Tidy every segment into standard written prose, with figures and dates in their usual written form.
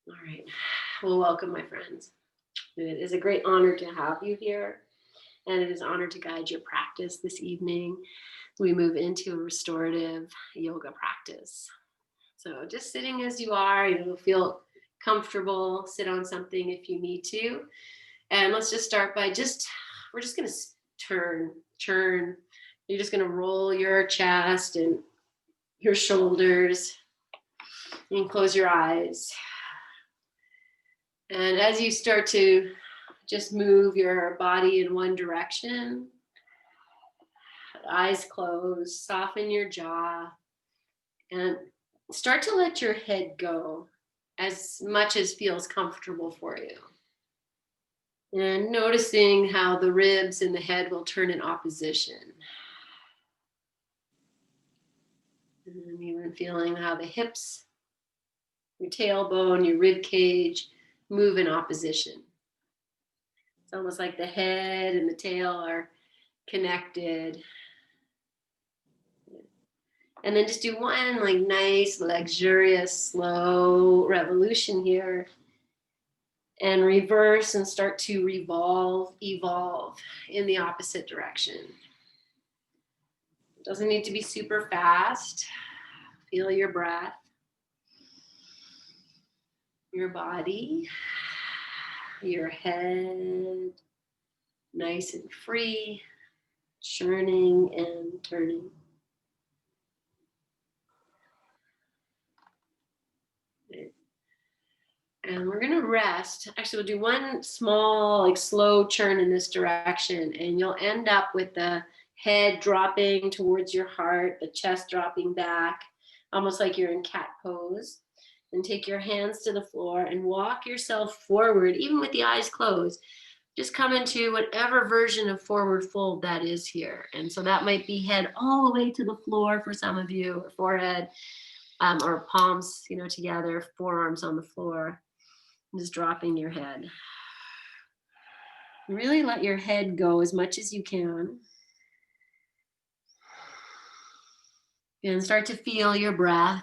All right. Well, welcome, my friends. It is a great honor to have you here, and it is an honor to guide your practice this evening. We move into a restorative yoga practice. So just sitting as you are, feel comfortable, sit on something if you need to. And let's just start by we're just going to turn. You're just going to roll your chest and your shoulders and close your eyes. And as you start to just move your body in one direction, eyes closed, soften your jaw, and start to let your head go as much as feels comfortable for you. And noticing how the ribs and the head will turn in opposition. And even feeling how the hips, your tailbone, your rib cage move in opposition. It's almost like the head and the tail are connected. And then just do one like nice, luxurious, slow revolution here. And reverse and start to evolve in the opposite direction. It doesn't need to be super fast. Feel your breath, your body, your head, nice and free, churning and turning. And we're going to rest. Actually, we'll do one small, like slow churn in this direction, and you'll end up with the head dropping towards your heart, the chest dropping back, almost like you're in cat pose. And take your hands to the floor and walk yourself forward, even with the eyes closed. Just come into whatever version of forward fold that is here. And so that might be head all the way to the floor for some of you, or forehead, or palms, together, forearms on the floor. Just dropping your head. Really let your head go as much as you can. And start to feel your breath.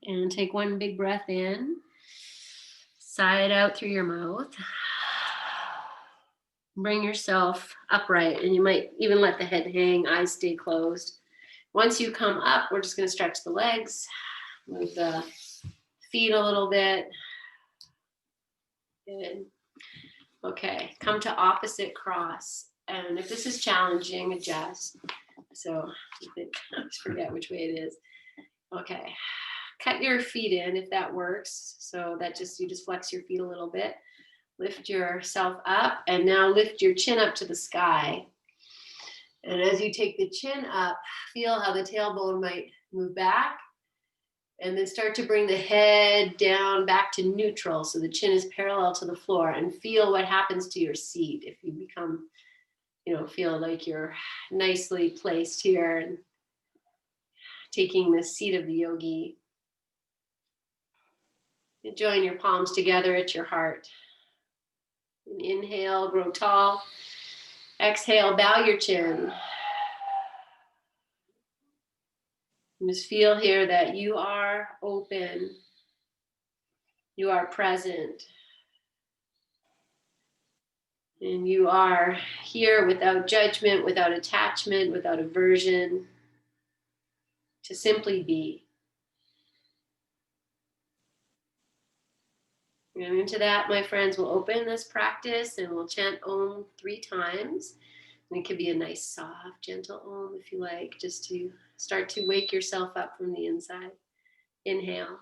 And take one big breath in. Sigh it out through your mouth. Bring yourself upright, and you might even let the head hang, eyes stay closed. Once you come up, we're just going to stretch the legs, move the feet a little bit. Good. Okay, come to opposite cross. And if this is challenging, adjust. So I forget which way it is. Okay, cut your feet in if that works. So that you just flex your feet a little bit. Lift yourself up, and now lift your chin up to the sky. And as you take the chin up, feel how the tailbone might move back, and then start to bring the head down back to neutral so the chin is parallel to the floor, and feel what happens to your seat if you become, feel like you're nicely placed here and taking the seat of the yogi. And join your palms together at your heart. And inhale, grow tall. Exhale, bow your chin. And just feel here that you are open. You are present. And you are here without judgment, without attachment, without aversion, to simply be. And into that, my friends, we'll open this practice and we'll chant Om 3 times. And it could be a nice, soft, gentle Om if you like, just to start to wake yourself up from the inside. Inhale.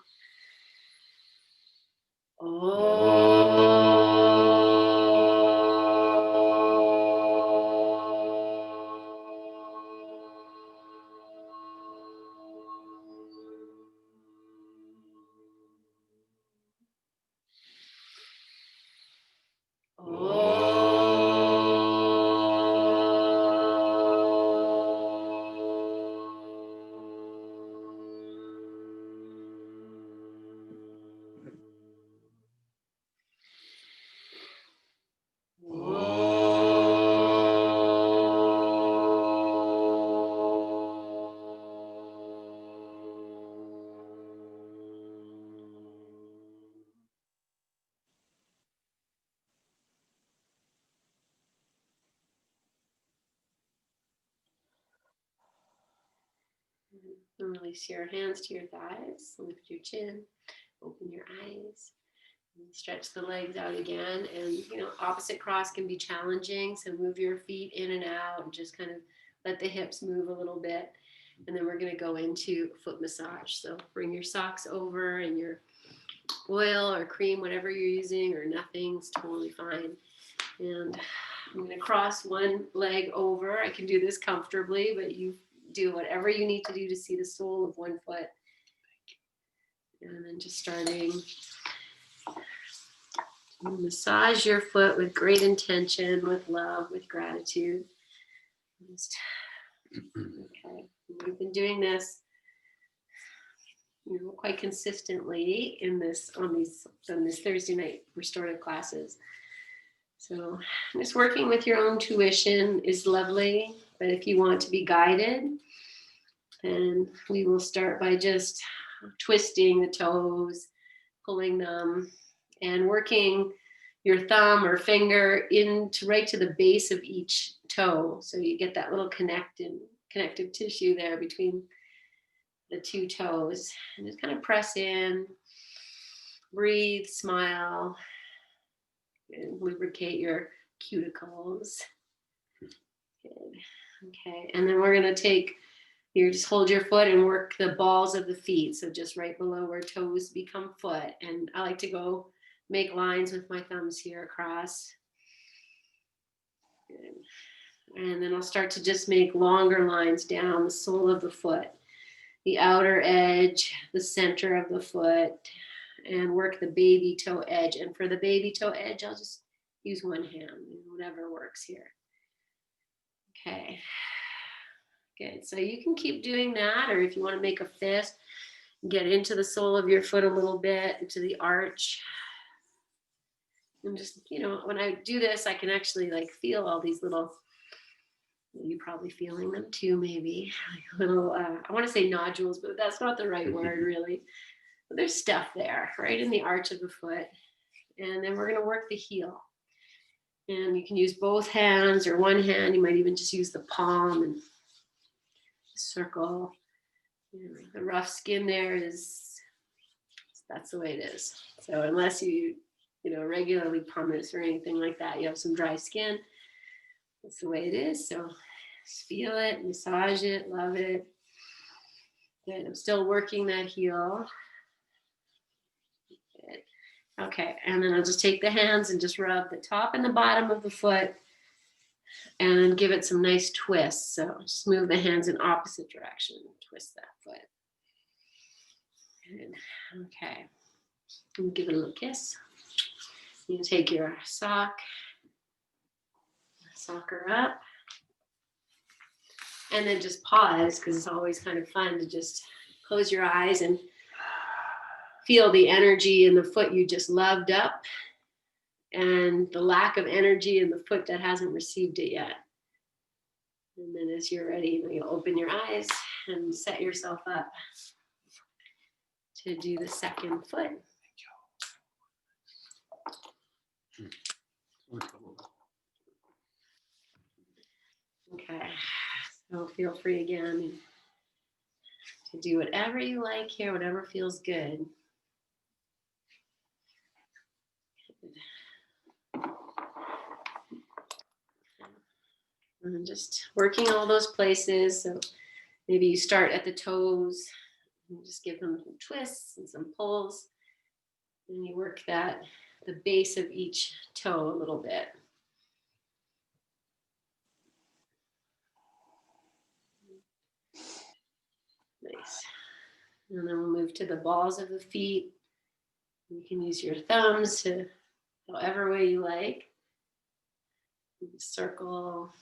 And release your hands to your thighs. Lift your chin. Open your eyes. And stretch the legs out again. And, you know, opposite cross can be challenging. So move your feet in and out and just kind of let the hips move a little bit. And then we're going to go into foot massage. So bring your socks over and your oil or cream, whatever you're using, or nothing's totally fine. And I'm going to cross one leg over. I can do this comfortably, but you do whatever you need to do to see the sole of one foot. And then just starting to massage your foot with great intention, with love, with gratitude. Okay, we've been doing this, you know, quite consistently in this on these Thursday night restorative classes. So just working with your own tuition is lovely, but if you want to be guided, then we will start by just twisting the toes, pulling them, and working your thumb or finger into right to the base of each toe. So you get that little connective tissue there between the two toes. And just kind of press in, breathe, smile, and lubricate your cuticles. Good. Okay, and then we're going to take, you just hold your foot and work the balls of the feet. So just right below where toes become foot. And I like to go make lines with my thumbs here across. Good. And then I'll start to just make longer lines down the sole of the foot, the outer edge, the center of the foot, and work the baby toe edge. And for the baby toe edge, I'll just use one hand, whatever works here. Okay. Good. So you can keep doing that, or if you want to make a fist, get into the sole of your foot a little bit, into the arch. And just, you know, when I do this, I can actually like feel all these little, you're probably feeling them too, maybe, like little, I want to say nodules, but that's not the right word really. But there's stuff there, right in the arch of the foot. And then we're going to work the heel. And you can use both hands or one hand. You might even just use the palm and circle. The rough skin there is, that's the way it is. So unless you regularly pumice or anything like that, you have some dry skin, that's the way it is. So just feel it, massage it, love it. Good. I'm still working that heel. Good. Okay, and then I'll just take the hands and just rub the top and the bottom of the foot and give it some nice twists. So just move the hands in opposite direction, twist that foot. Good. Okay, and give it a little kiss. You take your sock her up, and then just pause, because it's always kind of fun to just close your eyes and feel the energy in the foot you just loved up and the lack of energy in the foot that hasn't received it yet. And then as you're ready, you open your eyes and set yourself up to do the second foot. Okay, so feel free again to do whatever you like here, whatever feels good. And just working all those places. So maybe you start at the toes and just give them some twists and some pulls. And you work the base of each toe a little bit. Nice. And then we'll move to the balls of the feet. You can use your thumbs to however way you like. Circle.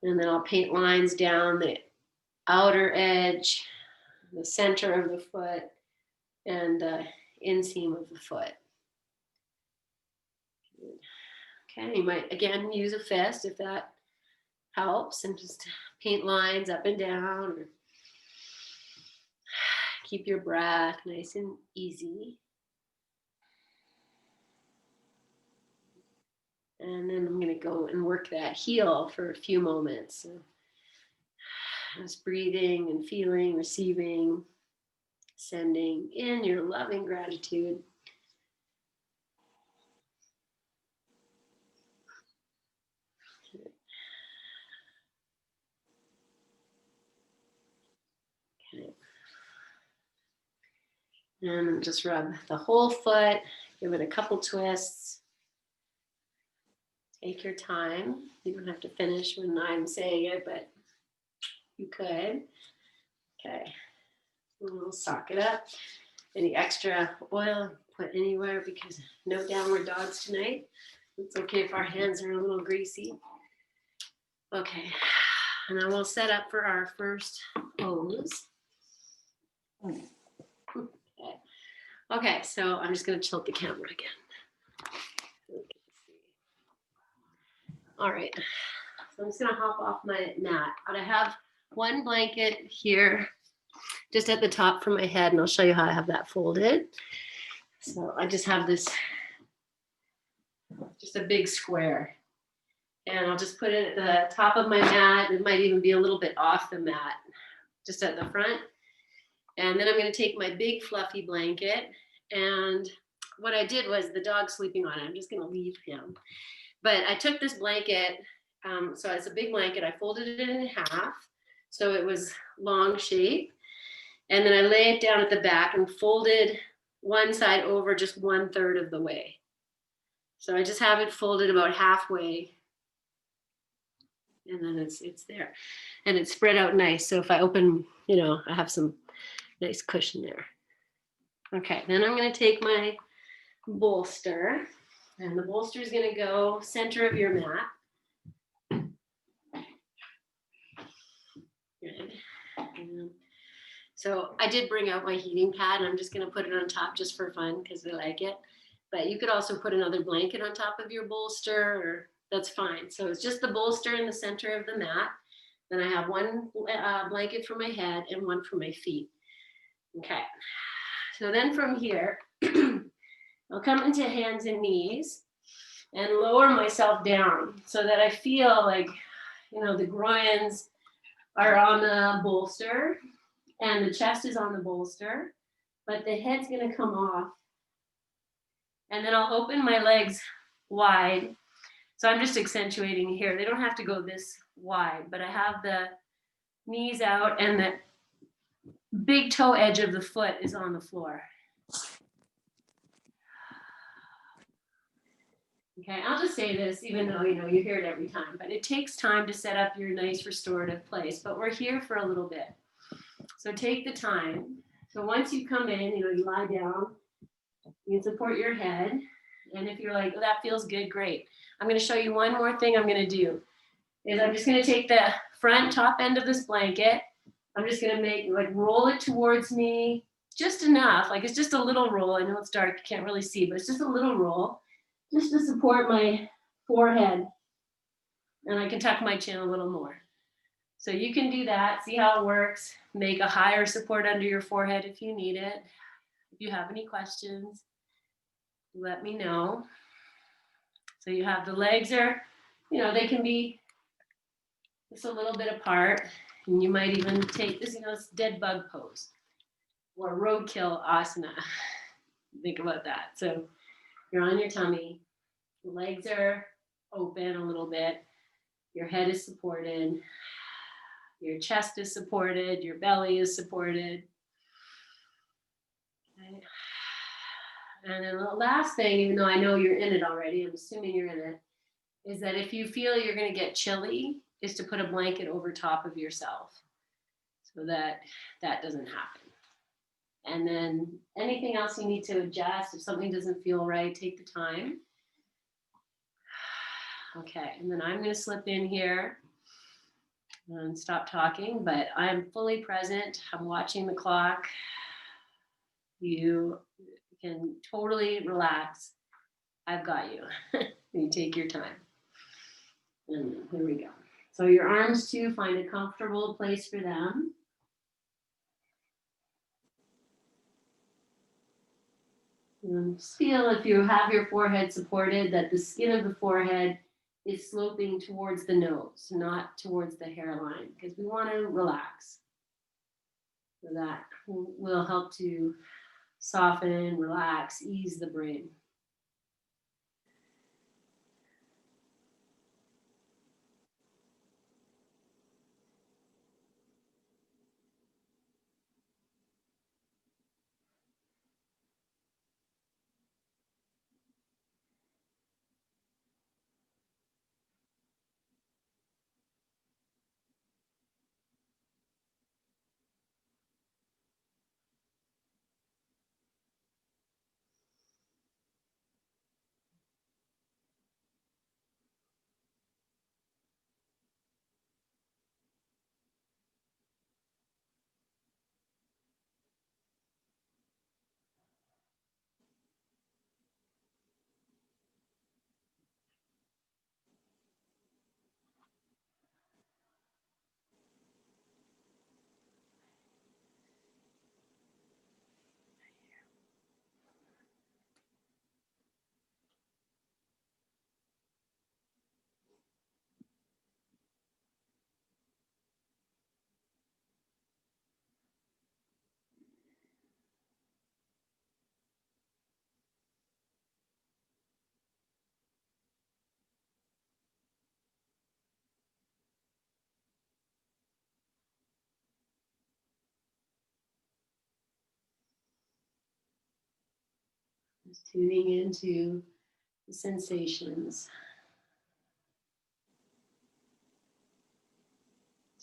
And then I'll paint lines down the outer edge, the center of the foot, and the inseam of the foot. Okay, you might again use a fist if that helps, and just paint lines up and down. Or keep your breath nice and easy. And then I'm going to go and work that heel for a few moments. So Just breathing and feeling, receiving, sending in your loving gratitude. Okay. And just rub the whole foot, give it a couple twists. Take your time. You don't have to finish when I'm saying it, but you could. Okay. We'll sock it up. Any extra oil, put anywhere, because no downward dogs tonight. It's okay if our hands are a little greasy. Okay. And then we'll set up for our first pose. Okay, so I'm just going to tilt the camera again. All right, so I'm just going to hop off my mat. But I have one blanket here just at the top for my head, and I'll show you how I have that folded. So I just have this, just a big square. And I'll just put it at the top of my mat. It might even be a little bit off the mat, just at the front. And then I'm going to take my big fluffy blanket. And what I did was, the dog's sleeping on it. I'm just going to leave him. But I took this blanket, so it's a big blanket. I folded it in half, so it was long shape. And then I lay it down at the back and folded one side over just 1/3 of the way. So I just have it folded about halfway. And then it's there. And it's spread out nice. So if I open, I have some nice cushion there. Okay, then I'm going to take my bolster. And the bolster is going to go center of your mat. Good. So I did bring out my heating pad, and I'm just going to put it on top just for fun because I like it. But you could also put another blanket on top of your bolster, or that's fine. So it's just the bolster in the center of the mat. Then I have one blanket for my head and one for my feet. Okay. So then from here, I'll come into hands and knees and lower myself down so that I feel like, the groins are on the bolster and the chest is on the bolster, but the head's going to come off. And then I'll open my legs wide. So I'm just accentuating here. They don't have to go this wide, but I have the knees out and the big toe edge of the foot is on the floor. Okay, I'll just say this, even though you hear it every time, but it takes time to set up your nice restorative place, but we're here for a little bit. So take the time. So once you come in, you lie down, you can support your head. And if you're like, oh, that feels good, great. I'm going to show you one more thing I'm going to do. Is I'm just going to take the front top end of this blanket. I'm just going to roll it towards me just enough. Like it's just a little roll. I know it's dark, you can't really see, but it's just a little roll. Just to support my forehead. And I can tuck my chin a little more. So you can do that, see how it works. Make a higher support under your forehead if you need it. If you have any questions, let me know. So you have the legs are, they can be just a little bit apart. And you might even take this, it's dead bug pose or roadkill asana. Think about that. So you're on your tummy, the legs are open a little bit, your head is supported, your chest is supported, your belly is supported. Okay. And then the last thing, even though I know you're in it already, I'm assuming you're in it, is that if you feel you're going to get chilly, is to put a blanket over top of yourself so that that doesn't happen. And then anything else you need to adjust, if something doesn't feel right, take the time. Okay, and then I'm going to slip in here and stop talking, but I'm fully present. I'm watching the clock. You can totally relax. I've got you. You take your time. And here we go. So your arms too, find a comfortable place for them. And feel if you have your forehead supported that the skin of the forehead is sloping towards the nose, not towards the hairline, because we want to relax. So that will help to soften, relax, ease the brain. Just tuning into the sensations,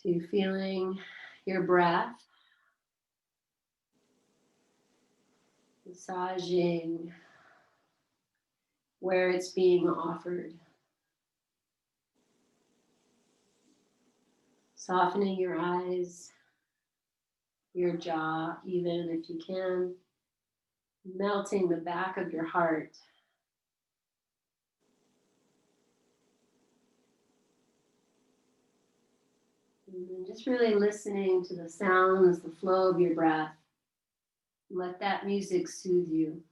to feeling your breath, massaging where it's being offered, softening your eyes, your jaw, even if you can, melting the back of your heart. And then just really listening to the sounds, the flow of your breath. Let that music soothe you.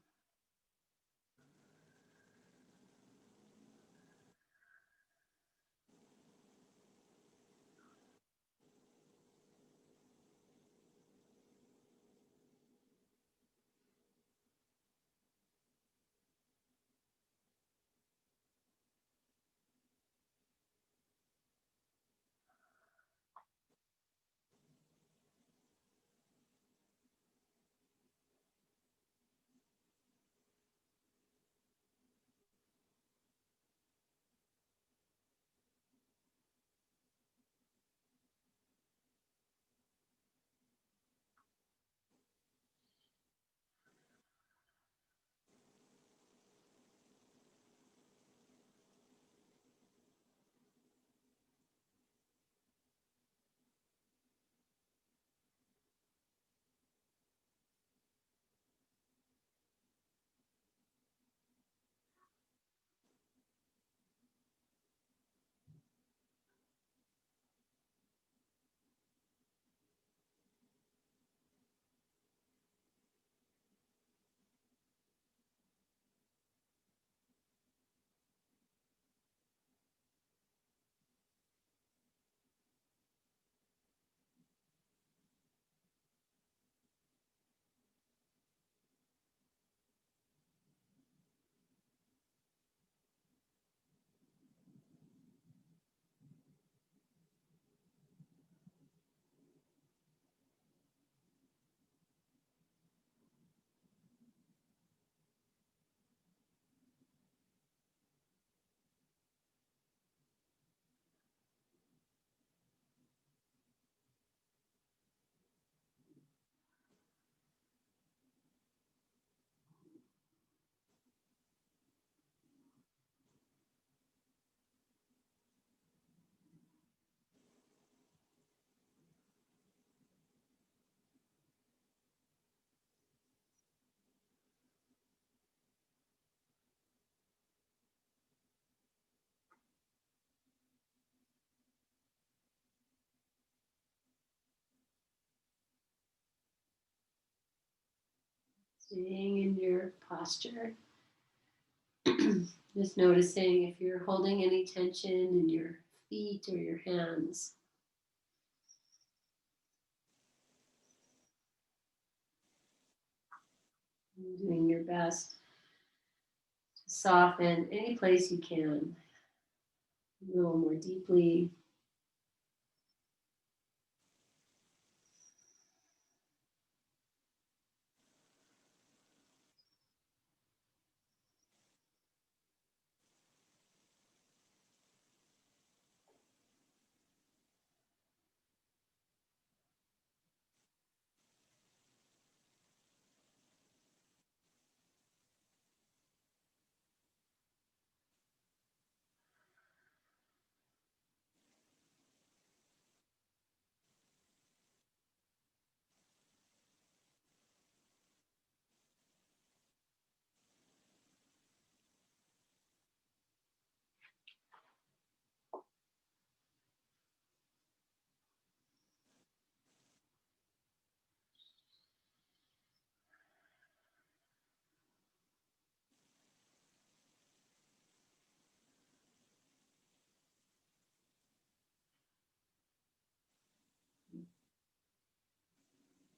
Staying in your posture, Just noticing if you're holding any tension in your feet or your hands. Doing your best to soften any place you can a little more deeply.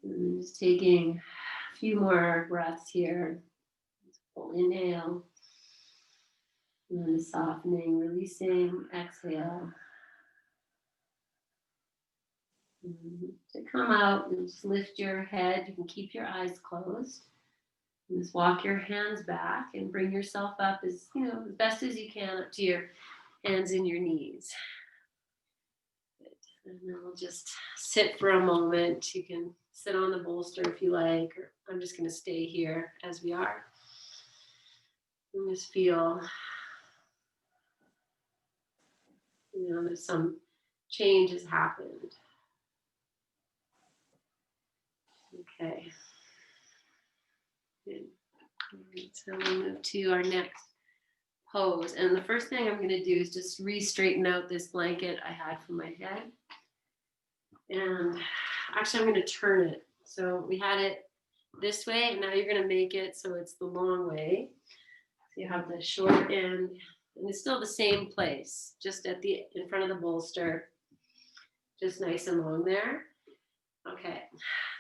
And just taking a few more breaths here. Full inhale. And then softening, releasing, exhale. And to come out and just lift your head. You can keep your eyes closed. And just walk your hands back and bring yourself up as best as you can up to your hands and your knees. Good. And then we'll just sit for a moment. You can sit on the bolster if you like, or I'm just going to stay here as we are. And just feel, that some change has happened. Okay. Good. So we'll move to our next pose. And the first thing I'm going to do is just re-straighten out this blanket I had for my head. And actually, I'm going to turn it. So we had it this way, and now you're going to make it so it's the long way. So you have the short end, and it's still the same place, just in front of the bolster, just nice and long there. Okay.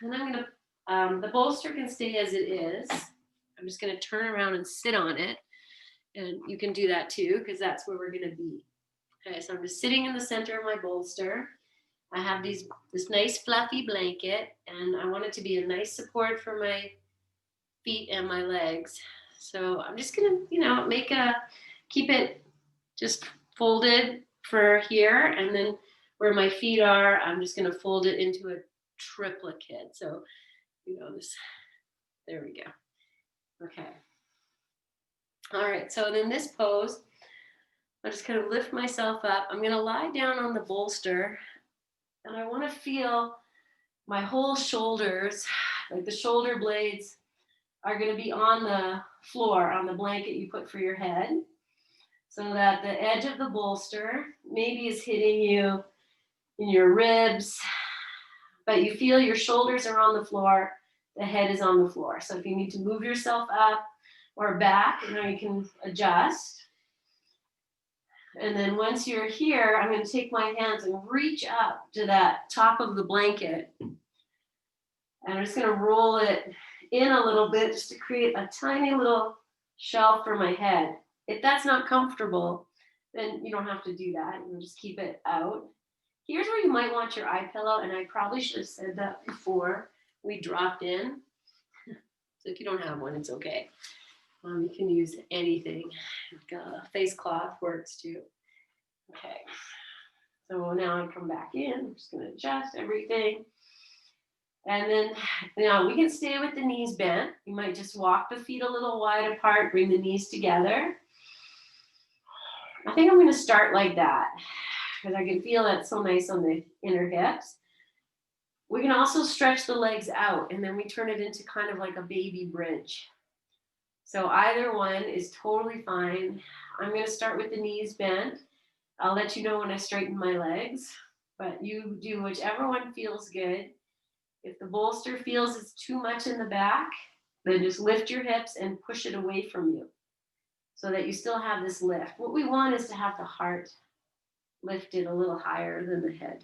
Then I'm going to, the bolster can stay as it is. I'm just going to turn around and sit on it. And you can do that too, because that's where we're going to be. Okay, so I'm just sitting in the center of my bolster. I have this nice fluffy blanket, and I want it to be a nice support for my feet and my legs. So I'm just going to, keep it just folded for here. And then where my feet are, I'm just going to fold it into a triplicate. So, there we go. Okay. All right, so in this pose, I'm just going to lift myself up. I'm going to lie down on the bolster, and I want to feel my whole shoulders, like the shoulder blades are going to be on the floor, on the blanket you put for your head, so that the edge of the bolster maybe is hitting you in your ribs, but you feel your shoulders are on the floor, the head is on the floor. So if you need to move yourself up or back, you can adjust. And then once you're here, I'm going to take my hands and reach up to that top of the blanket. And I'm just going to roll it in a little bit just to create a tiny little shelf for my head. If that's not comfortable, then you don't have to do that. You just keep it out. Here's where you might want your eye pillow, and I probably should have said that before we dropped in. So if you don't have one, it's okay. You can use anything. Face cloth works too. Okay. So now I come back in. I'm just going to adjust everything. And then now we can stay with the knees bent. You might just walk the feet a little wide apart, bring the knees together. I think I'm going to start like that because I can feel that so nice on the inner hips. We can also stretch the legs out, and then we turn it into kind of like a baby bridge. So either one is totally fine. I'm going to start with the knees bent. I'll let you know when I straighten my legs, but you do whichever one feels good. If the bolster feels it's too much in the back, then just lift your hips and push it away from you. so that you still have this lift. What we want is to have the heart lifted a little higher than the head.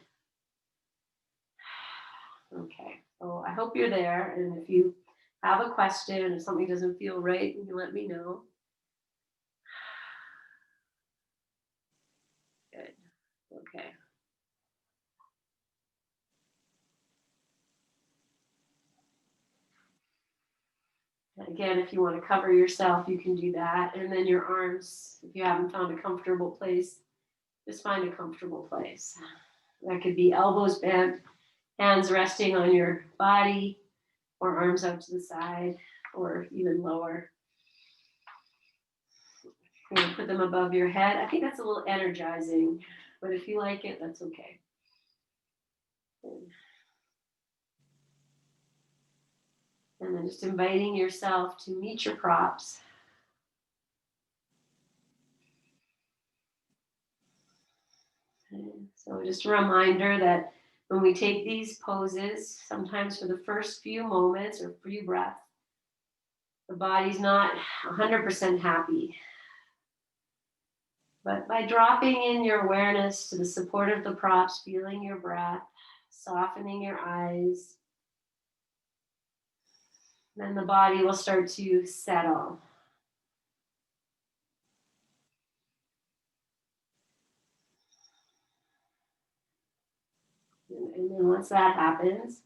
Okay, so I hope you're there. And if you have a question, if something doesn't feel right, you can let me know. Good. Okay. Again, if you want to cover yourself, you can do that. And then your arms, if you haven't found a comfortable place, just find a comfortable place. That could be elbows bent, hands resting on your body, or arms out to the side, or even lower. You're going to put them above your head. I think that's a little energizing, but if you like it, that's okay. And then just inviting yourself to meet your props. Okay. So just a reminder that when we take these poses, sometimes for the first few moments or few breaths, the body's not 100% happy. But by dropping in your awareness to the support of the props, feeling your breath, softening your eyes, then the body will start to settle. And then once that happens,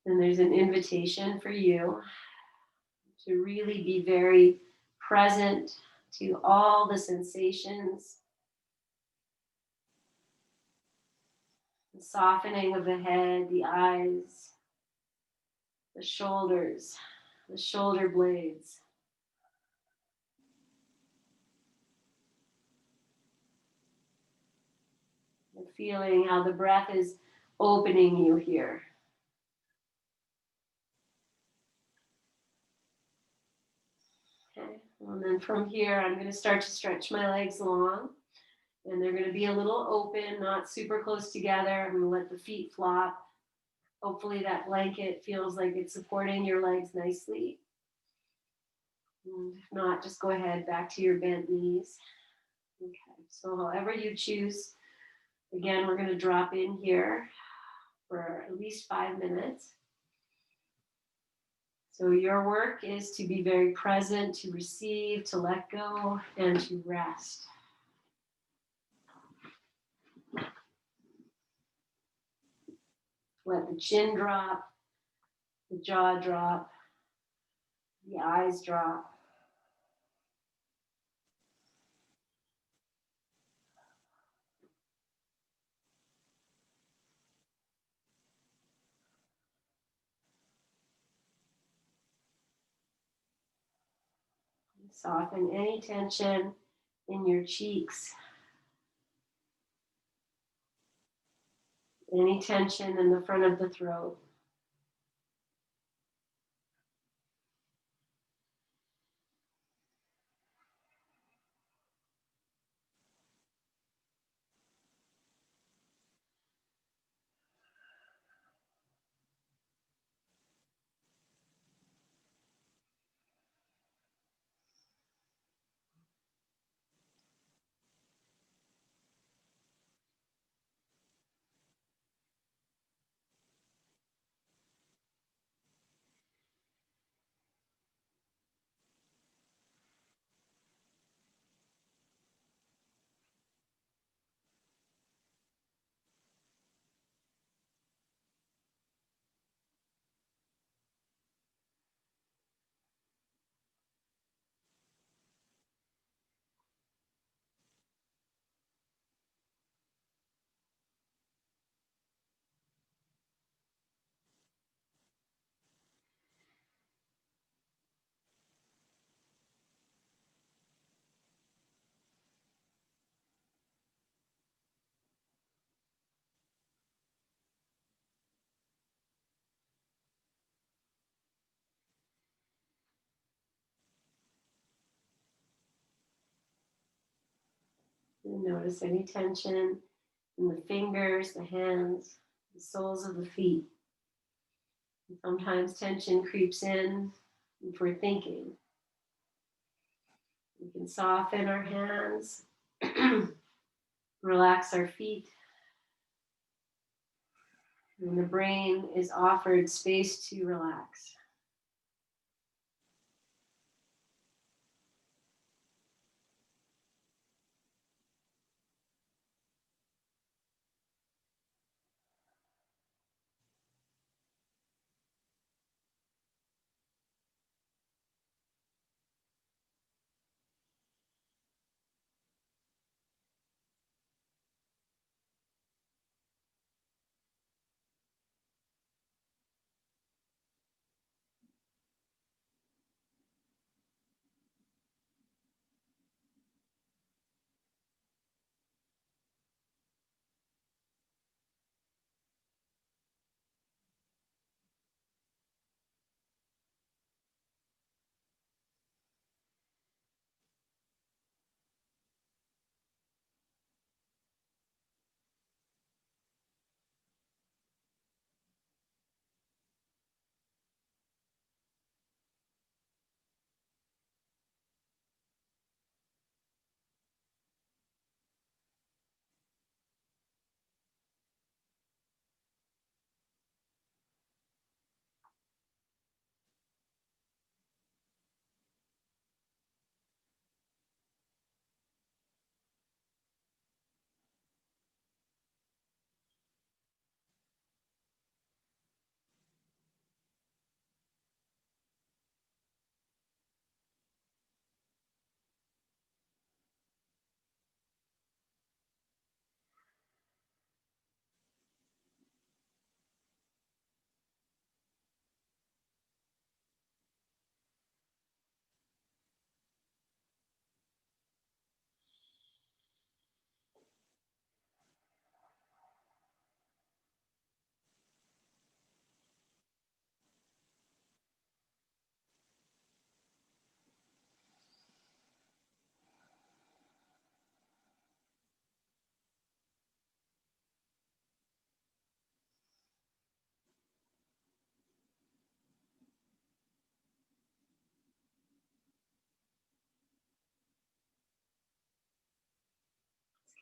then there's an invitation for you to really be very present to all the sensations, the softening of the head, the eyes, the shoulders, the shoulder blades. And feeling how the breath is opening you here. Okay, and then from here, I'm going to start to stretch my legs long. And they're going to be a little open, not super close together. I'm going to let the feet flop. Hopefully that blanket feels like it's supporting your legs nicely. And if not, just go ahead back to your bent knees. Okay, so however you choose, again, we're going to drop in here for at least 5 minutes. So your work is to be very present, to receive, to let go, and to rest. Let the chin drop, the jaw drop, the eyes drop. Soften any tension in your cheeks, any tension in the front of the throat. And notice any tension in the fingers, the hands, the soles of the feet. And sometimes tension creeps in if we're thinking. can soften our hands, relax our feet. And the brain is offered space to relax.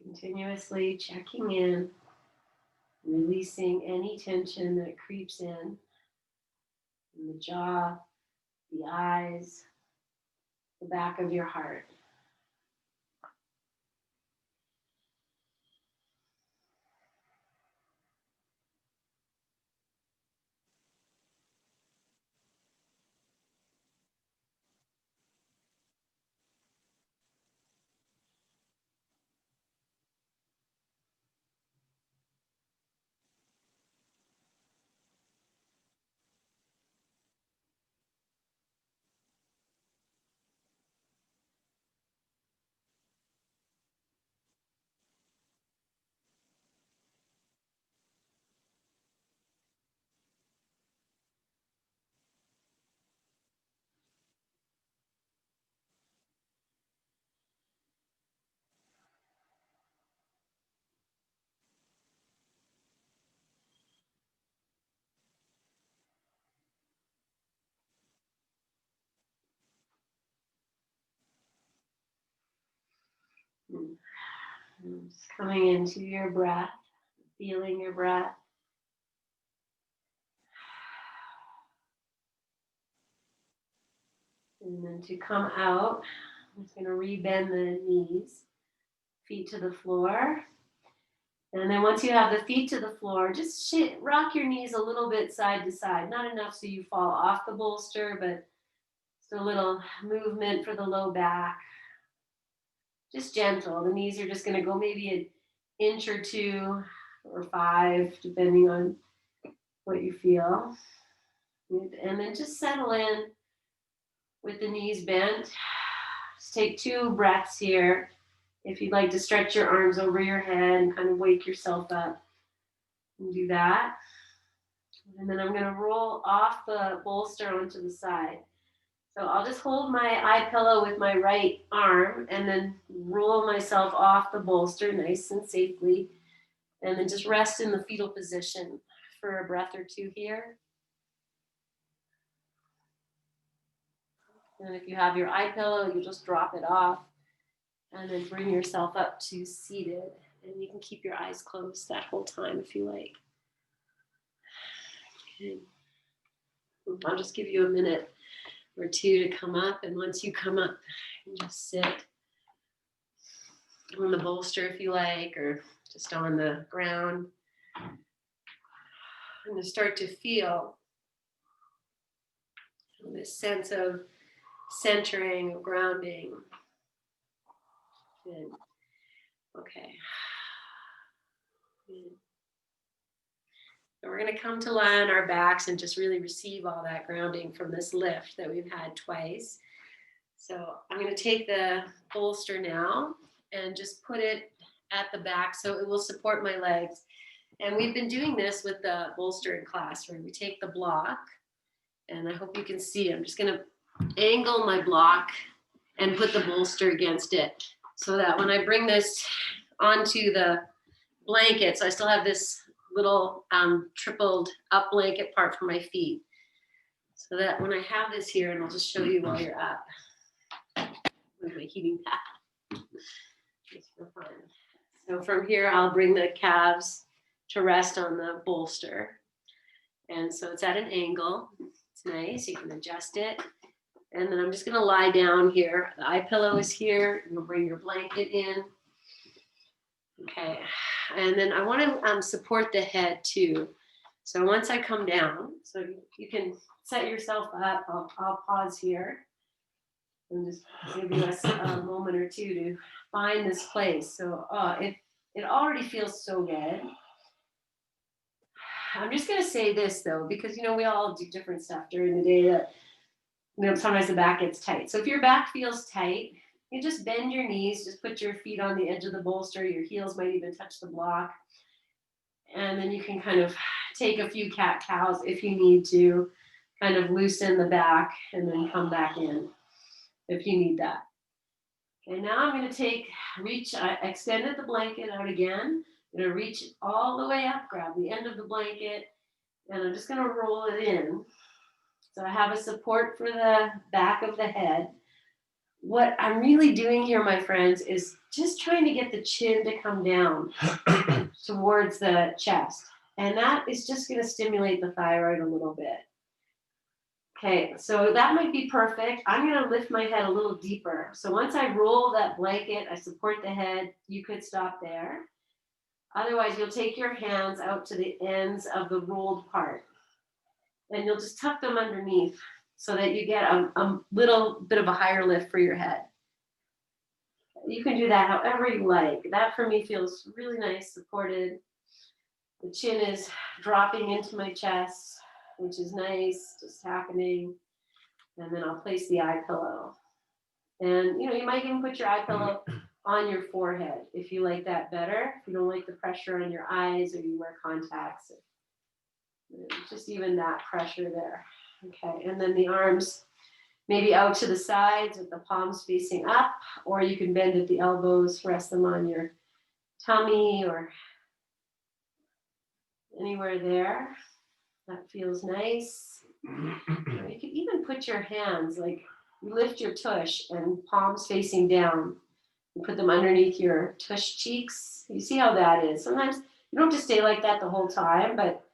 Continuously checking in, releasing any tension that creeps in the jaw, the eyes, the back of your heart. Just coming into your breath, feeling your breath. And then to come out, I'm just going to rebend the knees, feet to the floor. And then once you have the feet to the floor, just rock your knees a little bit side to side. Not enough so you fall off the bolster, but just a little movement for the low back. Just gentle. The knees are just going to go maybe an inch or 2 or 5, depending on what you feel. And then just settle in with the knees bent. Just take 2 breaths here. If you'd like to stretch your arms over your head and kind of wake yourself up, and do that. And then I'm going to roll off the bolster onto the side. So I'll just hold my eye pillow with my right arm and then roll myself off the bolster nice and safely. And then just rest in the fetal position for a breath or 2 here. And if you have your eye pillow, you just drop it off And then bring yourself up to seated. And you can keep your eyes closed that whole time if you like. Okay. I'll just give you a minute or two to come up. And once you come up, you just sit on the bolster if you like, or just on the ground. And to start to feel this sense of centering, of grounding. Good. Okay. Good. So we're going to come to lie on our backs and just really receive all that grounding from this lift that we've had twice. So I'm going to take the bolster now and just put it at the back so it will support my legs. And we've been doing this with the bolster in class where we take the block, and I hope you can see. I'm just going to angle my block and put the bolster against it so that when I bring this onto the blanket, so I still have this little tripled up blanket part for my feet, so that when I have this here, and I'll just show you while you're up, with my heating pad, just for fun. So from here, I'll bring the calves to rest on the bolster. And so it's at an angle. It's nice. You can adjust it. And then I'm just going to lie down here. The eye pillow is here. You'll bring your blanket in. Okay. And then I want to support the head too. So once I come down, so you can set yourself up. I'll pause here and just give you a moment or two to find this place. So it already feels so good. I'm just going to say this though, because, we all do different stuff during the day that, sometimes the back gets tight. So if your back feels tight, you just bend your knees, just put your feet on the edge of the bolster. Your heels might even touch the block. And then you can kind of take a few cat-cows if you need to, kind of loosen the back and then come back in if you need that. Okay, now I'm going to I extended the blanket out again. I'm going to reach all the way up, grab the end of the blanket, and I'm just going to roll it in. So I have a support for the back of the head. What I'm really doing here, my friends, is just trying to get the chin to come down towards the chest. And that is just going to stimulate the thyroid a little bit. Okay, so that might be perfect. I'm going to lift my head a little deeper. So once I roll that blanket, I support the head, you could stop there. Otherwise, you'll take your hands out to the ends of the rolled part. And you'll just tuck them underneath so that you get a little bit of a higher lift for your head. You can do that however you like. That for me feels really nice, supported. The chin is dropping into my chest, which is nice, just happening. And then I'll place the eye pillow. And you might even put your eye pillow on your forehead if you like that better. If you don't like the pressure on your eyes or you wear contacts, just even that pressure there. Okay, and then the arms maybe out to the sides with the palms facing up, or you can bend at the elbows, rest them on your tummy or anywhere there. That feels nice. You can even put your hands, like you lift your tush and palms facing down. You put them underneath your tush cheeks. You see how that is. Sometimes you don't have to stay like that the whole time, but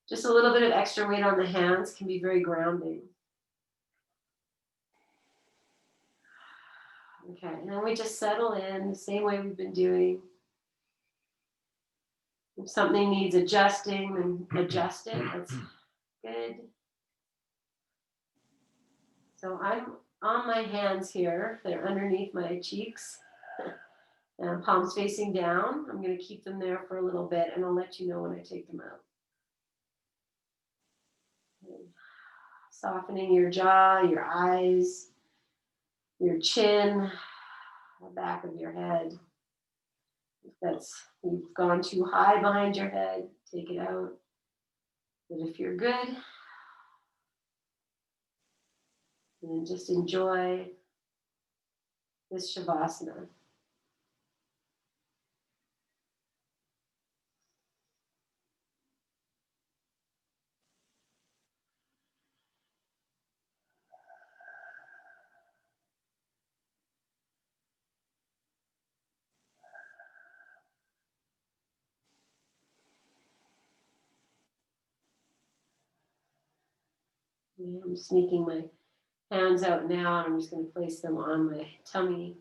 just a little bit of extra weight on the hands can be very grounding. Okay, and then we just settle in the same way we've been doing. If something needs adjusting, then adjust it. That's good. So I'm on my hands here. They're underneath my cheeks. And palms facing down. I'm going to keep them there for a little bit, and I'll let you know when I take them out. Softening your jaw, your eyes, your chin, the back of your head. If you've gone too high behind your head, take it out. But if you're good, then just enjoy this Shavasana. I'm sneaking my hands out now, and I'm just going to place them on my tummy.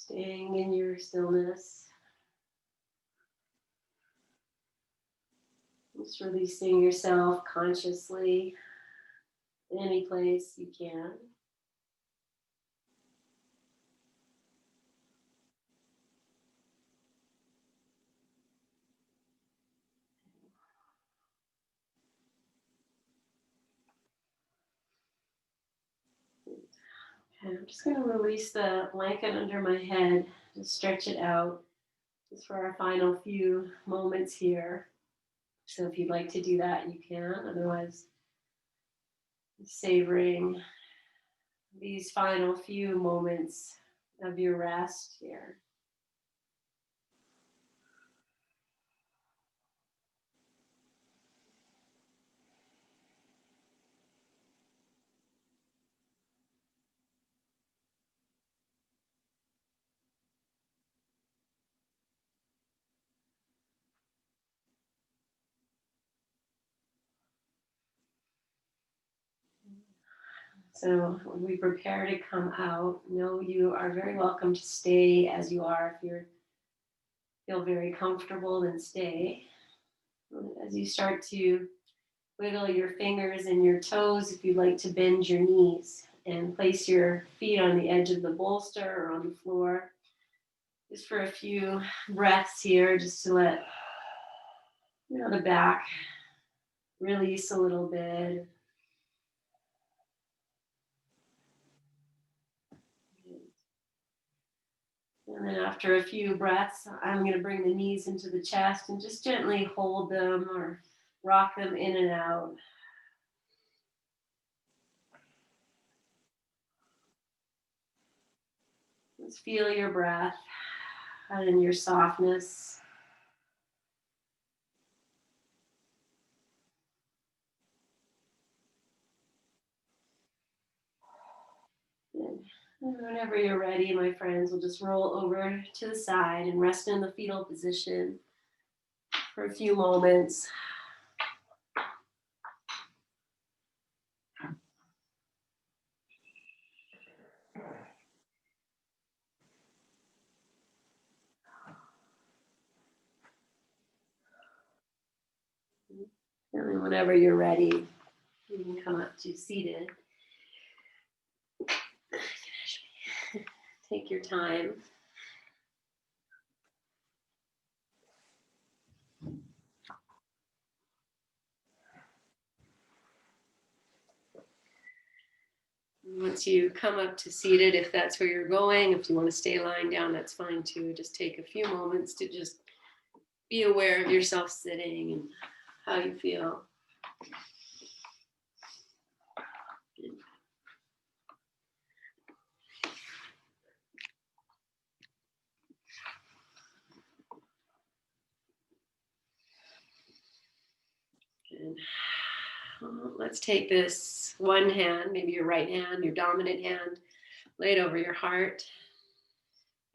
Staying in your stillness. Just releasing yourself consciously any place you can. Okay, I'm just going to release the blanket under my head, just stretch it out, just for our final few moments here. So if you'd like to do that, you can. Otherwise, savoring these final few moments of your rest here. So when we prepare to come out, know you are very welcome to stay as you are. If you feel very comfortable, then stay. As you start to wiggle your fingers and your toes, if you'd like to bend your knees and place your feet on the edge of the bolster or on the floor, just for a few breaths here, just to let the back release a little bit. And then after a few breaths, I'm going to bring the knees into the chest and just gently hold them or rock them in and out. Just feel your breath and your softness. And whenever you're ready, my friends, we'll just roll over to the side and rest in the fetal position for a few moments. And then whenever you're ready, you can come up to seated. Take your time. Once you come up to seated, if that's where you're going, if you want to stay lying down, that's fine too. Just take a few moments to just be aware of yourself sitting and how you feel. And let's take this one hand, maybe your right hand, your dominant hand, lay it over your heart.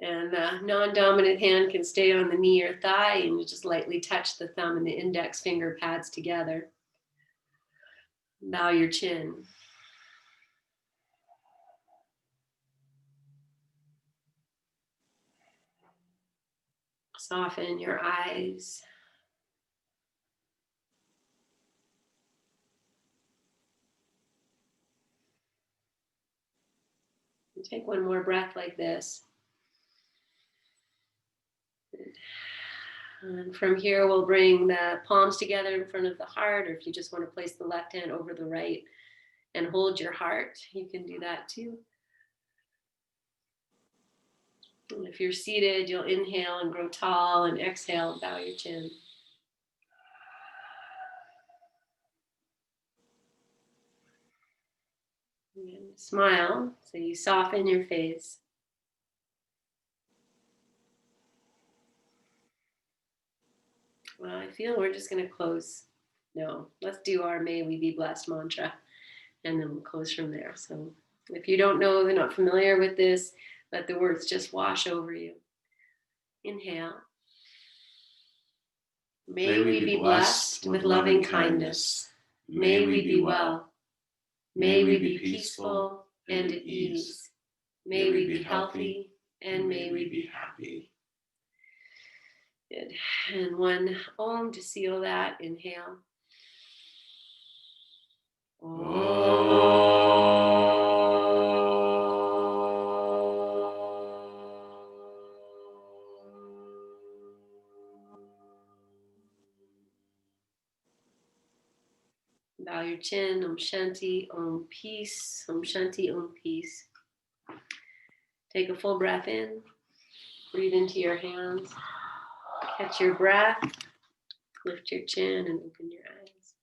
And the non-dominant hand can stay on the knee or thigh, and you just lightly touch the thumb and the index finger pads together. Bow your chin. Soften your eyes. And take one more breath like this. And from here, we'll bring the palms together in front of the heart, or if you just want to place the left hand over the right and hold your heart, you can do that too. And if you're seated, you'll inhale and grow tall, and exhale and bow your chin. And smile, so you soften your face. Well, I feel we're just going to close. No, let's do our May We Be Blessed mantra, and then we'll close from there. So if you don't know, they're not familiar with this, let the words just wash over you. Inhale. May we be blessed with loving kindness. May we be well. May we be peaceful and at ease. May we be healthy and may we be happy. Good. And one Om to seal that. Inhale. Bow your chin. Om Shanti. Om peace. Om Shanti. Om peace. Take a full breath in. Breathe into your hands. Catch your breath. Lift your chin and open your eyes.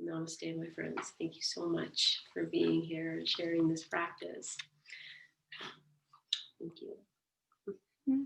Namaste, my friends. Thank you so much for being here and sharing this practice. Thank you.